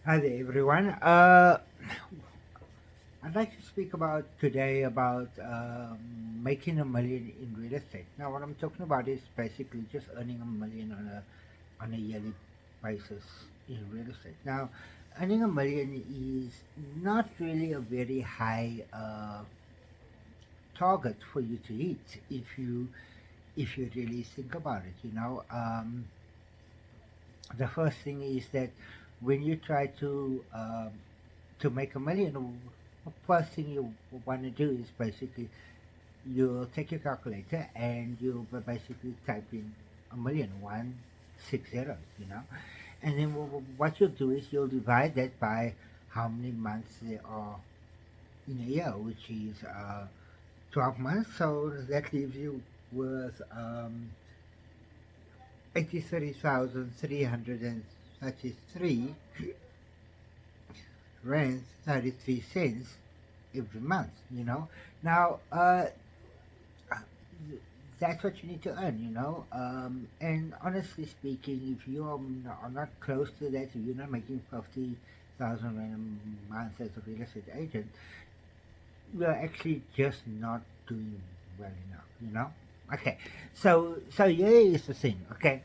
Hi there, everyone. I'd like to speak about today about making a million in real estate. Now, what I'm talking about is basically just earning a million on a yearly basis in real estate. Now, earning a million is not really a very high target for you to hit if you really think about it. The first thing is that when you try to make a million, first thing you want to do is basically you'll take your calculator and you'll basically type in a million, 160, and then what you'll do is you'll divide that by how many months there are in a year, which is 12 months. So that leaves you with 83,333 rand 33 cents every month. Now, that's what you need to earn. And honestly speaking, if you are not close to that, if you're not making 50,000 rand a month as a real estate agent, you're actually just not doing well enough. Okay, so here is the thing. Okay,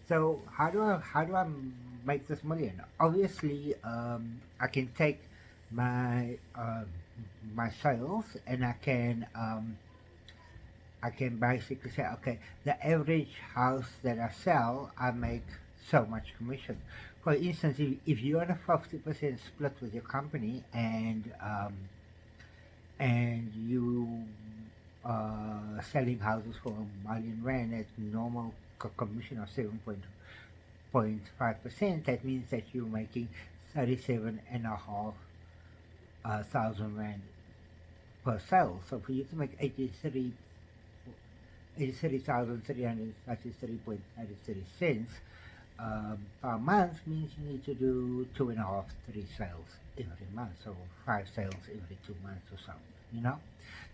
so how do I make this million? Obviously, I can take my my sales and I can basically say, okay, the average house that I sell, I make so much commission. For instance, if you're on a 50% split with your company and you selling houses for a million rand at normal commission of 7.5%, that means that you're making 37,500 rand per sale. So for you to make 83,333.93 cents per month means you need to do two and a half, three sales every month, so five sales every 2 months or so. You know,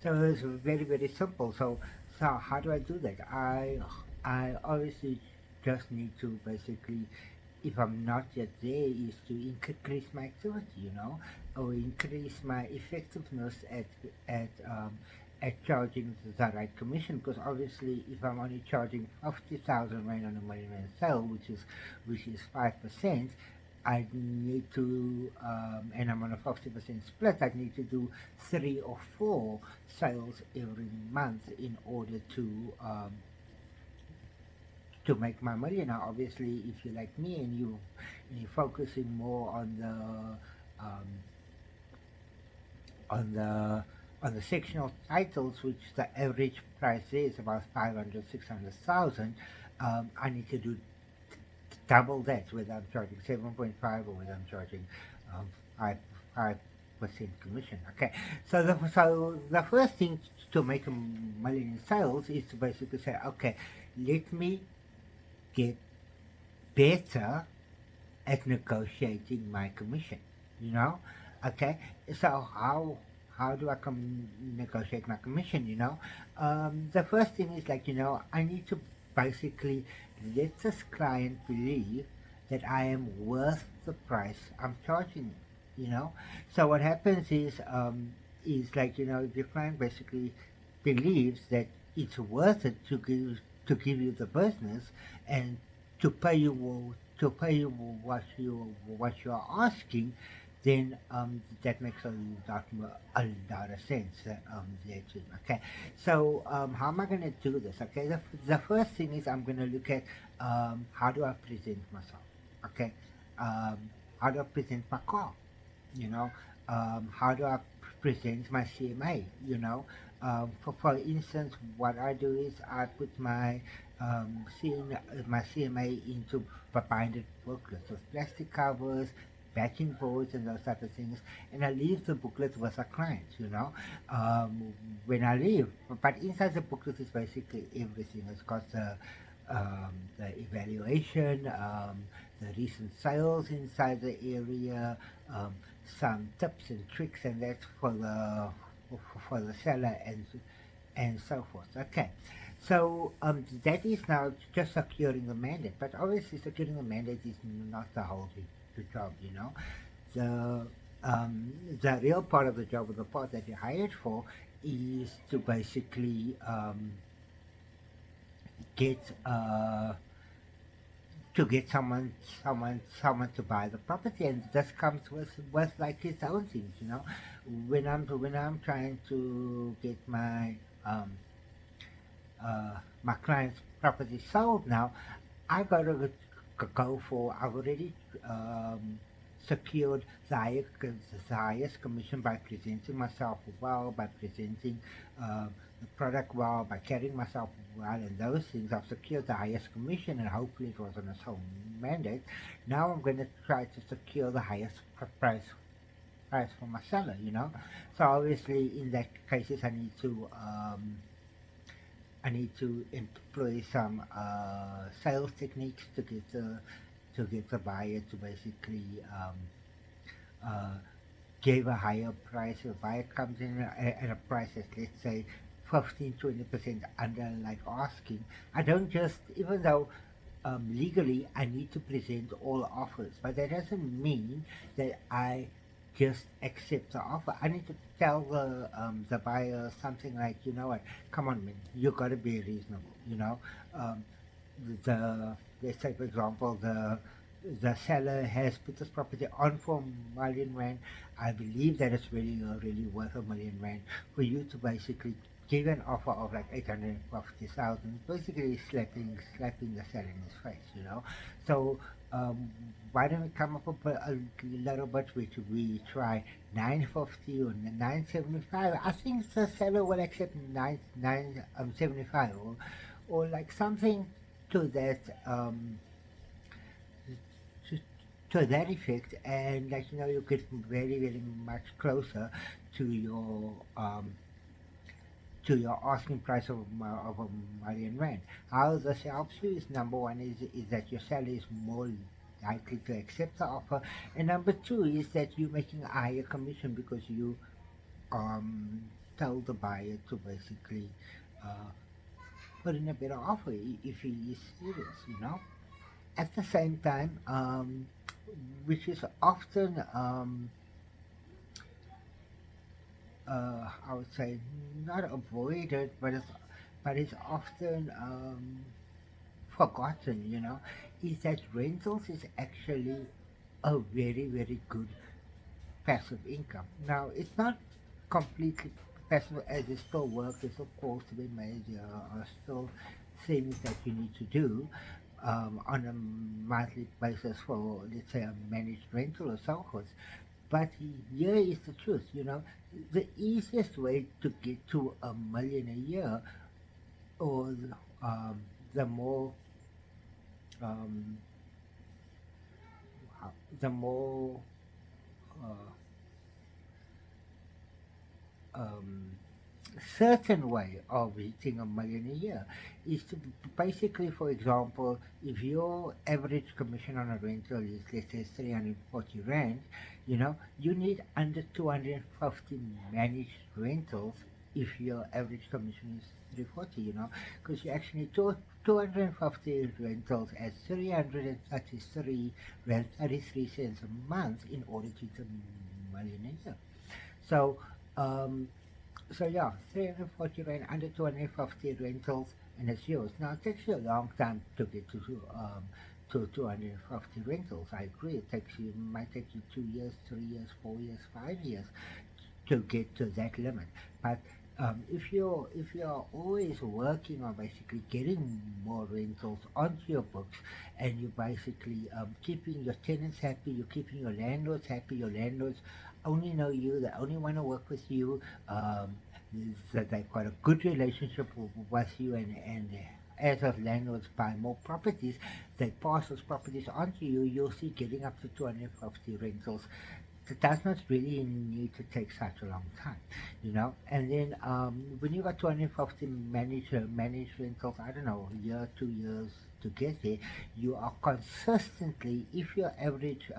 so it's very very simple. So how do I do that? I obviously just need to basically, if I'm not yet there, is to increase my activity, or increase my effectiveness at charging the right commission. Because obviously, if I'm only charging 50,000 rand on a million rand sale, which is 5%, I need to, and I'm on a 50% split. I need to do three or four sales every month in order to make my money. Now, obviously, if you're like me and you're focusing more um, on the on the sectional titles, which the average price is about 500, 600,000, I need to do double that, whether I'm charging 7.5 or whether I'm charging um, 5 5% commission. Okay, so the first thing to make a million in sales is to basically say, okay, let me get better at negotiating my commission. You know, okay. So how do I negotiate my commission? The first thing is like I need to basically let this client believe that I am worth the price I'm charging. So what happens is like if your client basically believes that it's worth it to give you the business and to pay you what you are asking, then that makes a lot of sense there too. Okay, so how am I going to do this? Okay, the first thing is I'm going to look at how do I present myself. Okay, um, how do I present my car? you know how do I present my CMA? For instance, what I do is I put my CMA into binded booklets with plastic covers, backing boards, and those type of things, and I leave the booklet with a client. When I leave, but inside the booklet is basically everything. It's got the evaluation, the recent sales inside the area, um, some tips and tricks, and that's for the seller and so forth. Okay, so that is now just securing the mandate, but obviously securing the mandate is not the whole the job, you know. The the real part of the job, or the part that you're hired for, is to basically get someone to buy the property, and this comes with like its own things, you know. When I'm trying to get um my client's property sold now, I gotta I've already um, secured the highest commission by presenting myself well, by presenting the product well, by carrying myself well, and those things. I've secured the highest commission, and hopefully it was on a sole mandate. Now I'm going to try to secure the highest price for my seller, you know. So obviously, in that cases, I need to employ some sales techniques to get the buyer to basically uh, give a higher price. If a buyer comes in at a price that's, let's say, 15-20% under like asking, I don't just, even though legally I need to present all offers, but that doesn't mean that I just accept the offer. I need to tell the buyer something like, you know what, come on, man, you got to be reasonable. You know, um, the let's say for example the seller has put this property on for R1 million. I believe that it's really worth R1 million for you to basically give an offer of like 850,000, basically slapping the seller in his face, you know. So um, why don't we come up with a little bit, which we try 950 or 975? I think the seller will accept 975, or like something to that to, to that effect, and like, you know, you get very much closer to your asking price of R1 million. How this helps you is, number one is that your seller is more likely to accept the offer, and number two is that you're making a higher commission because you um tell the buyer to basically uh, put in a better offer if he is serious, you know. At the same time, which is often I would say not avoided, but it's often forgotten, you know, is that rentals is actually a very good passive income. Now, it's not completely passive, as it still works. There's of course to be made. Are still things that you need to do on a monthly basis for, let's say, a managed rental or so forth. But here is the truth, you know, the easiest way to get to R1 million a year, or um, the more um, the more uh, um, certain way of hitting R1 million a year is to basically, for example, if your average commission on a rental is, let's say, 340 rand, you know, you need under 250 managed rentals if your average commission is 340, you know, because you actually need 250 rentals at 333 rand 33 cents a month in order to hit R1 million a year. So um, so yeah, 340 rand under 250 rentals, and it's yours. Now it takes you a long time to get to 250 rentals. I agree. Might take you 2 years, 3 years, 4 years, 5 years to get to that limit. But if you're always working on basically getting more rentals onto your books, and you basically keeping your tenants happy, you're keeping your landlords happy, your landlords only know you, they only want to work with you, that they've got a good relationship with you, and as those landlords buy more properties, they pass those properties on to you, you'll see getting up to 250 rentals. It does not really need to take such a long time, you know. And then when you got 250 managed rentals, I don't know, a year, 2 years to get there, you are consistently, if your average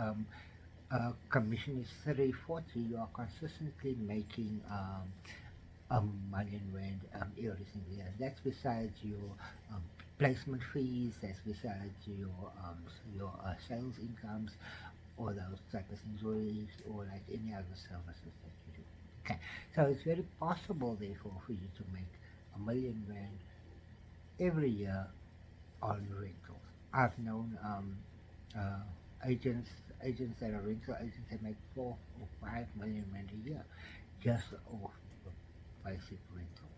commission is 340, you are consistently making R1 million every single year. That's besides your um, placement fees. That's besides your sales incomes. or those type of things, or like any other services that you do. Okay, so it's very possible, therefore, for you to make R1 million every year on rentals. I've known uh, agents agents that are rental agents that make 4 or 5 million rand a year just off the basic rentals.